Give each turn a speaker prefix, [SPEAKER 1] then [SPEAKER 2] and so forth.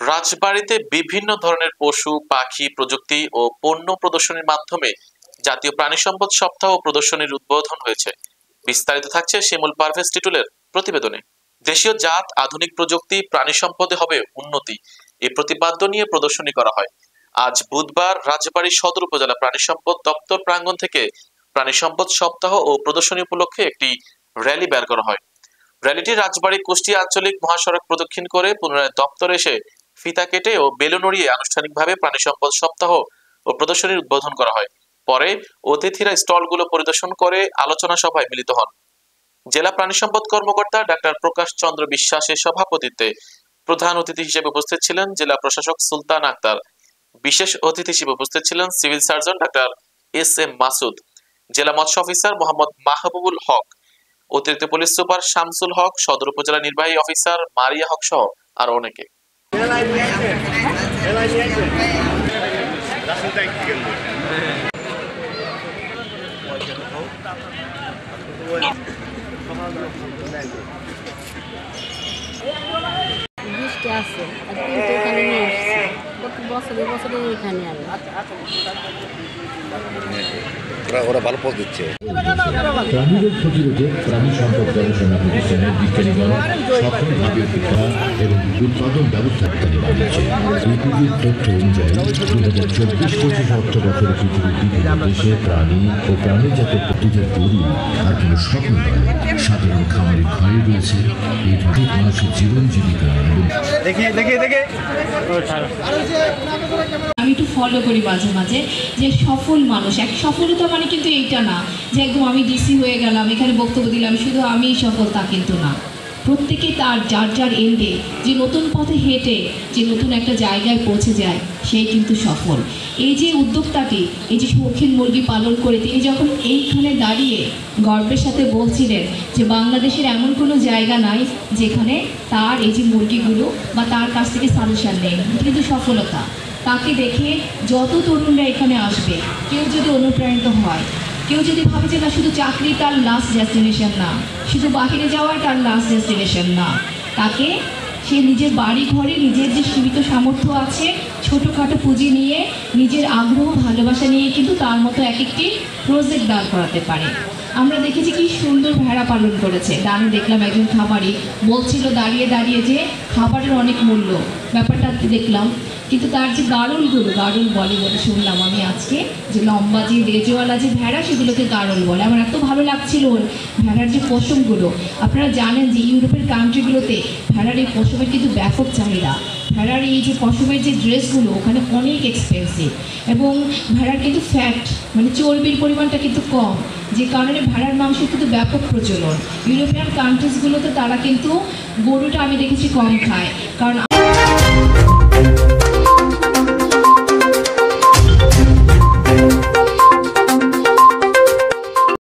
[SPEAKER 1] রাজবাড়ীতে বিভিন্ন ধরনের পশু, পাখি, প্রযুক্তি ও পণ্য প্রদর্শনীর মাধ্যমে জাতীয় প্রাণী সম্পদ সপ্তাহ ও প্রদর্শনীর উদ্বোধন হয়েছে। বিস্তারিত থাকছে শিমুল পারভেজ টিটুলের প্রতিবেদনে। দেশীয় জাত, আধুনিক প্রযুক্তি, প্রাণী সম্পদে হবে উন্নতি, এই প্রতিপাদ্য নিয়ে প্রদর্শনী করা হয়। আজ বুধবার রাজবাড়ী সদর উপজেলা প্রাণী সম্পদ দপ্তর প্রাঙ্গণ থেকে প্রাণী সম্পদ সপ্তাহ ও প্রদর্শনী উপলক্ষে একটি র্যালি বের করা হয়। র্যালিটি রাজবাড়ী কুষ্টিয়া আঞ্চলিক মহাসড়ক প্রদক্ষিণ করে পুনরায় দপ্তরে এসে ফিতা কেটে ও বেলুন উড়িয়ে আনুষ্ঠানিকভাবে প্রাণী সম্পদ সপ্তাহ ও প্রদর্শনীর উদ্বোধন করা হয়। পরে অতিথিরা স্টলগুলো পরিদর্শন করে আলোচনা সভায় মিলিত হন। জেলা প্রাণী সম্পদ কর্মকর্তা ডাক্তার প্রকাশ চন্দ্র বিশ্বাসের সভাপতিত্বে প্রধান অতিথি হিসেবে উপস্থিত ছিলেন জেলা প্রশাসক সুলতান আক্তার। বিশেষ অতিথি হিসেবে উপস্থিত ছিলেন civil surgeon doctor SM. Masud, জেলা মৎস্য অফিসার মোহাম্মদ মাহবুবুল হক, অতিরিক্ত পুলিশ সুপার শামসুল হক, সদর উপজেলা নির্বাহী অফিসার মারিয়া হক সহ আরো অনেকে।
[SPEAKER 2] ওরা ভালো পথ দিচ্ছে।
[SPEAKER 3] প্রাণীদের প্রতিরোধে প্রাণী সম্পদ গবেষণা প্রতিষ্ঠানের বিজ্ঞানীগণ সফলভাবে শিক্ষা এবং উৎপাদন ব্যবস্থা বানিয়েছে। রিপোর্টের তথ্য অনুযায়ী 2024-25 অর্থ বছরে পৃথিবীর বিভিন্ন দেশে প্রাণী ও প্রাণীজাত পদ্ধতির তৈরি আর কোনো স্বপ্ন নয়। সাধারণ খামারে ক্ষয়ে রয়েছে এই ভাবে মানুষের জীবন জীবিকা।
[SPEAKER 4] আমি একটু ফলো করি মাঝে মাঝে যে সফল মানুষ, এক সফলতা মানে কিন্তু এইটা না যে একদম আমি ডিসি হয়ে গেলাম, এখানে বক্তব্য দিলাম, শুধু আমিই সফল তা কিন্তু না। প্রত্যেকে তার যার যার এন্ডে যে নতুন পথে হেঁটে যে নতুন একটা জায়গায় পৌঁছে যায় সেই কিন্তু সফল। এই যে উদ্যোক্তাটি এই যে শৌখিন মুরগি পালন করে তিনি যখন এইখানে দাঁড়িয়ে গর্বের সাথে বলছিলেন যে বাংলাদেশের এমন কোনো জায়গা নাই যেখানে তার এই যে মুরগিগুলো বা তার কাছ থেকে সাজেশন নেই, কিন্তু সফলতা। তাকে দেখে যত তরুণরা এখানে আসবে কেউ যদি অনুপ্রাণিত হয়, কেউ যদি ভাবে যে না শুধু চাকরি তার লাস্ট ডেস্টিনেশন না, শুধু বাহিরে যাওয়াই তার লাস্ট ডেস্টিনেশন না, তাকে সে নিজের বাড়ি ঘরে নিজের যে সীমিত সামর্থ্য আছে ছোটোখাটো পুঁজি নিয়ে নিজের আগ্রহ ভালোবাসা নিয়ে কিন্তু তার মতো এক একটি প্রজেক্ট দাঁড় করাতে পারে। আমরা দেখেছি কি সুন্দর ভেড়া পালন করেছে। ডানে দেখলাম একজন খামারি বলছিল দাঁড়িয়ে দাঁড়িয়ে যে খাবারের অনেক মূল্য, ব্যাপারটা দেখলাম। কিন্তু তার যে গাড়লগুলো, গাড়ল বলে শুনলাম আমি আজকে, যে লম্বা যে লেজওয়ালা যে ভেড়া সেগুলোকে গাড়ল বলে। আমার এত ভালো লাগছিল ভেড়ার যে পশমগুলো। আপনারা জানেন যে ইউরোপের কান্ট্রিগুলোতে ভেড়ার এই পশমের কিন্তু ব্যাপক চাহিদা। ভেড়ার এই যে পশমের যে ড্রেসগুলো ওখানে অনেক এক্সপেন্সিভ, এবং ভেড়ার কিন্তু ফ্যাট মানে চর্বির পরিমাণটা কিন্তু কম, যে কারণে ভেড়ার মাংস কিন্তু ব্যাপক প্রচলন। ইউরোপিয়ান কান্ট্রিজগুলোতে তারা কিন্তু গরুটা আমি দেখেছি কম খায়, কারণ